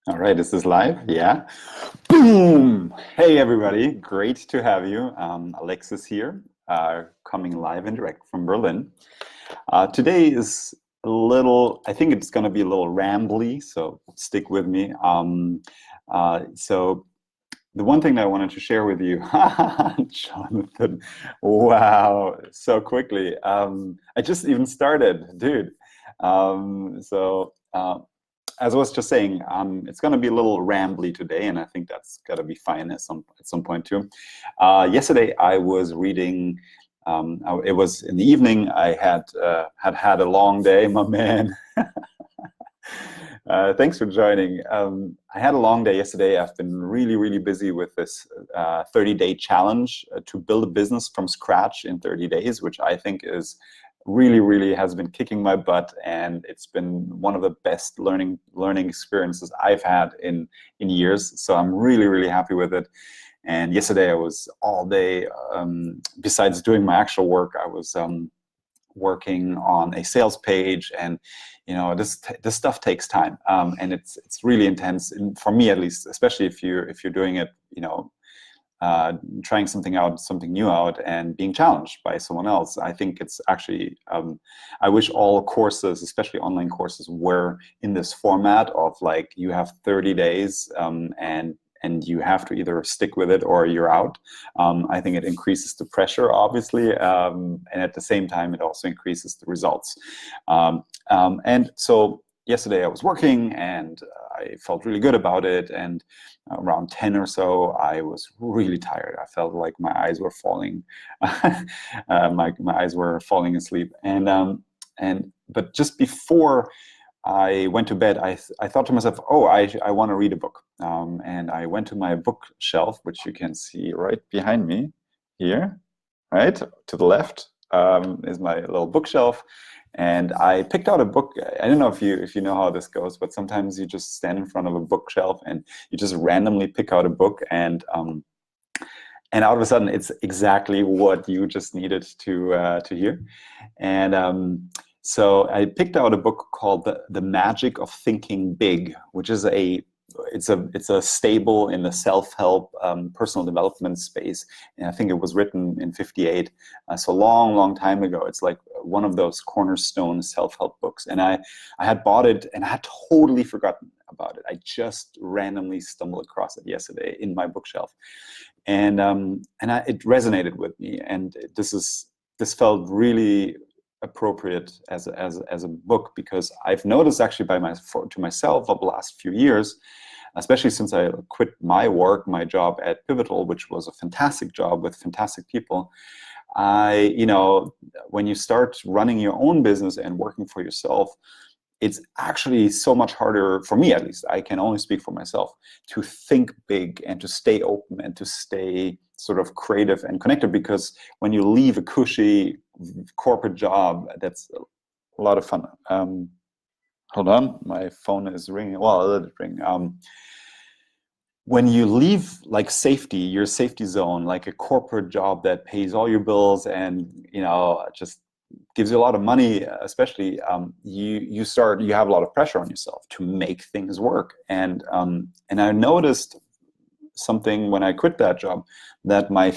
All right, this is live. Yeah. Boom. Hey, everybody. Great to have you. Alexis here, coming live and direct from Berlin. Today is a little, I think it's going to be a little rambly, so stick with me. So the one thing that I wanted to share with you, Jonathan, wow, so quickly. I just even started, dude. As I was just saying, it's going to be a little rambly today, and I think that's got to be fine at some point too. Yesterday, I was reading. It was in the evening. I had a long day, my man. Thanks for joining. I had a long day yesterday. I've been really, really busy with this 30-day challenge to build a business from scratch in 30 days, which I think is really, really has been kicking my butt, and it's been one of the best learning experiences I've had in years. So I'm really, really happy with it. And yesterday I was all day, besides doing my actual work, I was working on a sales page, and this stuff takes time, and it's really intense, and for me at least, especially if you're doing it, trying something new out and being challenged by someone else. I think it's actually, I wish all courses, especially online courses, were in this format of like you have 30 days and you have to either stick with it or you're out. I think it increases the pressure, obviously, and at the same time, it also increases the results. And so yesterday I was working, and I felt really good about it. And around 10 or so, I was really tired. I felt like my eyes were falling. My eyes were falling asleep. But just before I went to bed, I thought to myself, oh, I want to read a book. And I went to my bookshelf, which you can see right behind me here, right to the left, is my little bookshelf. And I picked out a book. I don't know if you know how this goes, but sometimes you just stand in front of a bookshelf and you just randomly pick out a book, and out of a sudden it's exactly what you just needed to hear. And so I picked out a book called The Magic of Thinking Big, which is it's a stable in the self-help, personal development space. And I think it was written in 58, so long time ago. It's like one of those cornerstone self-help books. And I had bought it, and I had totally forgotten about it. I just randomly stumbled across it yesterday in my bookshelf, and it resonated with me. And this felt really appropriate as a book, because I've noticed actually to myself over the last few years, especially since I quit my job at Pivotal, which was a fantastic job with fantastic people. When you start running your own business and working for yourself, it's actually so much harder, for me at least, I can only speak for myself, to think big and to stay open and to stay sort of creative and connected. Because when you leave a cushy corporate job, that's a lot of fun. Hold on, my phone is ringing. Well, I'll let it ring. When you leave like your safety zone, like a corporate job that pays all your bills and just gives you a lot of money, especially, you have a lot of pressure on yourself to make things work. And I noticed something when I quit that job, that my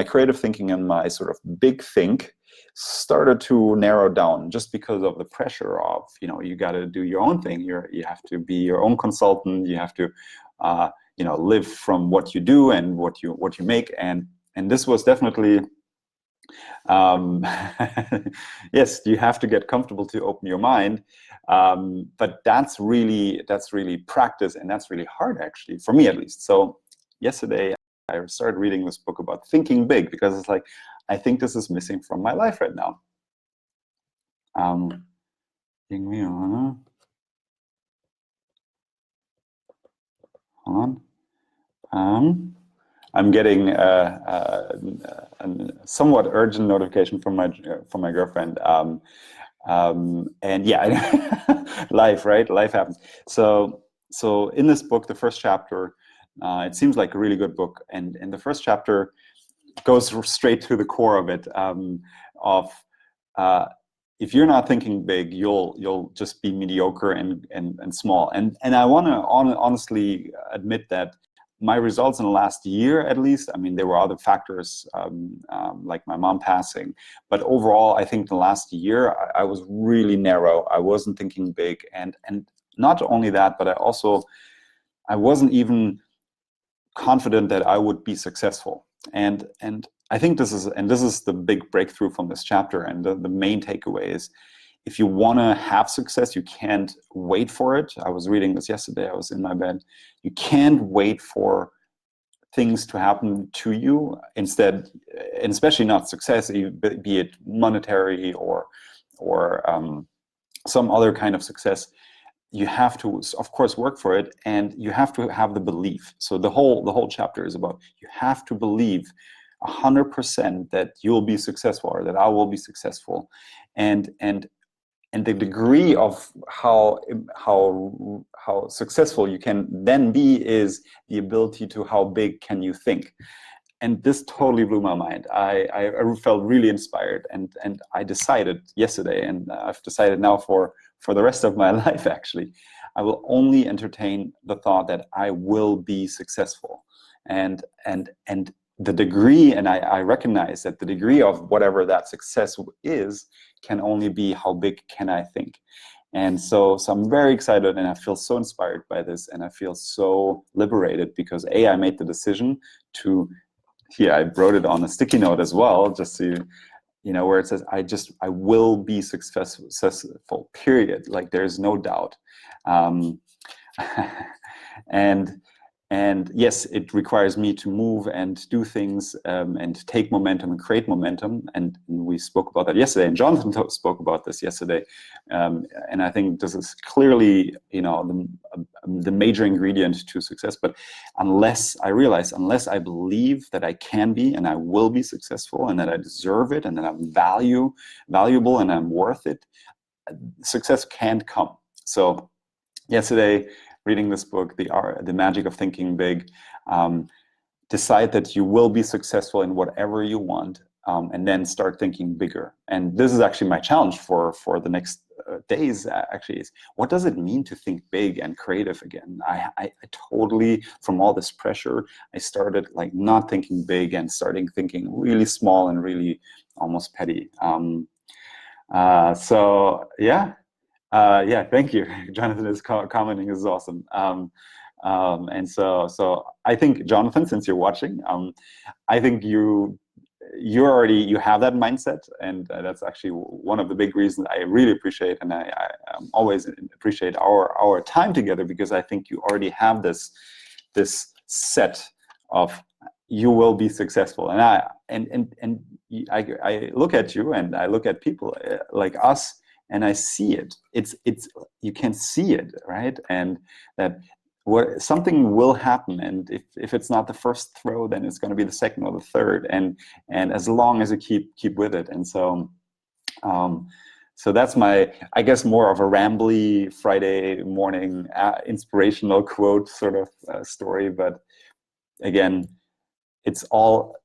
creative thinking and my sort of big think started to narrow down, just because of the pressure of, you got to do your own thing. You have to be your own consultant. You have to live from what you do and what you make. And this was definitely, yes, you have to get comfortable to open your mind, but that's really practice, and that's really hard, actually, for me at least. So yesterday I started reading this book about thinking big, because it's like, I think this is missing from my life right now. Hold on. I'm getting a somewhat urgent notification from my girlfriend, and yeah, life, right? Life happens. So in this book, the first chapter, it seems like a really good book, and the first chapter goes straight to the core of it, if you're not thinking big, you'll just be mediocre and small. And I want to honestly admit that my results in the last year, at least, I mean, there were other factors like my mom passing, but overall, I think the last year I was really narrow. I wasn't thinking big, and not only that, but I wasn't even confident that I would be successful. And I think this is the big breakthrough from this chapter, and the main takeaway is, if you want to have success, you can't wait for it. I was reading this yesterday. I was in my bed. You can't wait for things to happen to you. Instead, and especially not success, be it monetary or some other kind of success, you have to, of course, work for it, and you have to have the belief. So the whole chapter is about, you have to believe 100% that you'll be successful, or that I will be successful, and the degree of how successful you can then be is the ability to how big can you think. And this totally blew my mind. I felt really inspired, and I decided yesterday, and I've decided now for the rest of my life, actually, I will only entertain the thought that I will be successful. And the degree, and I recognize that the degree of whatever that success is can only be how big can I think. And so I'm very excited, and I feel so inspired by this, and I feel so liberated, because I made the decision to, here, I wrote it on a sticky note as well, just to, where it says, I will be successful, period. Like, there's no doubt. And yes, it requires me to move and do things, and take momentum and create momentum. And we spoke about that yesterday, and Jonathan spoke about this yesterday. And I think this is clearly, the major ingredient to success. But unless I believe that I can be and I will be successful, and that I deserve it, and that I'm valuable and I'm worth it, success can't come. So yesterday, reading this book, The Magic of Thinking Big, decide that you will be successful in whatever you want, and then start thinking bigger. And this is actually my challenge for the next days, actually, is, what does it mean to think big and creative again? I totally, from all this pressure, I started like not thinking big and starting thinking really small and really almost petty. So yeah. Yeah, thank you. Jonathan is commenting. This is awesome. And so I think, Jonathan, since you're watching, I think you have that mindset, and that's actually one of the big reasons I really appreciate, and I always appreciate our time together, because I think you already have this set of, you will be successful. And I look at you, and I look at people like us, and I see it. It's you can see it, right? And that something will happen, and if it's not the first throw, then it's going to be the second or the third, and as long as you keep with it. And so so that's my, I guess, more of a rambly Friday morning inspirational quote sort of story. But again, it all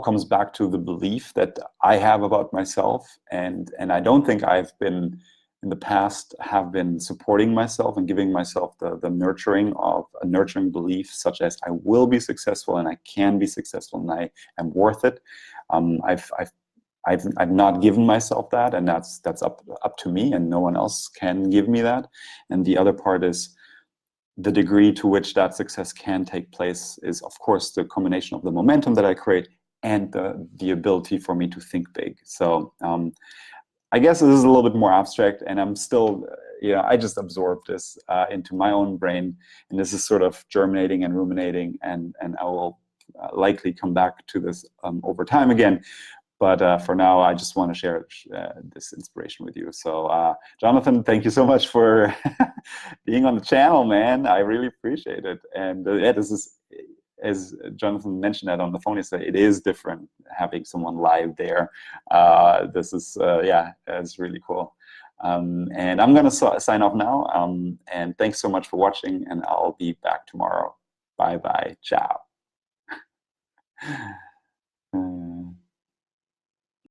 comes back to the belief that I have about myself, and I don't think I've been in the past have been supporting myself and giving myself the nurturing of a nurturing belief, such as I will be successful, and I can be successful, and I am worth it. I've not given myself that, and that's up to me, and no one else can give me that. And the other part is, the degree to which that success can take place is, of course, the combination of the momentum that I create and the ability for me to think big. So I guess this is a little bit more abstract, and I'm still, I just absorbed this into my own brain, and this is sort of germinating and ruminating, and I will likely come back to this over time again. But for now, I just want to share this inspiration with you. So, Jonathan, thank you so much for being on the channel, man. I really appreciate it. And yeah, this is, as Jonathan mentioned that on the phone yesterday, it is different having someone live there. This is, yeah, it's really cool. And I'm going to sign off now. And thanks so much for watching, and I'll be back tomorrow. Bye-bye. Ciao.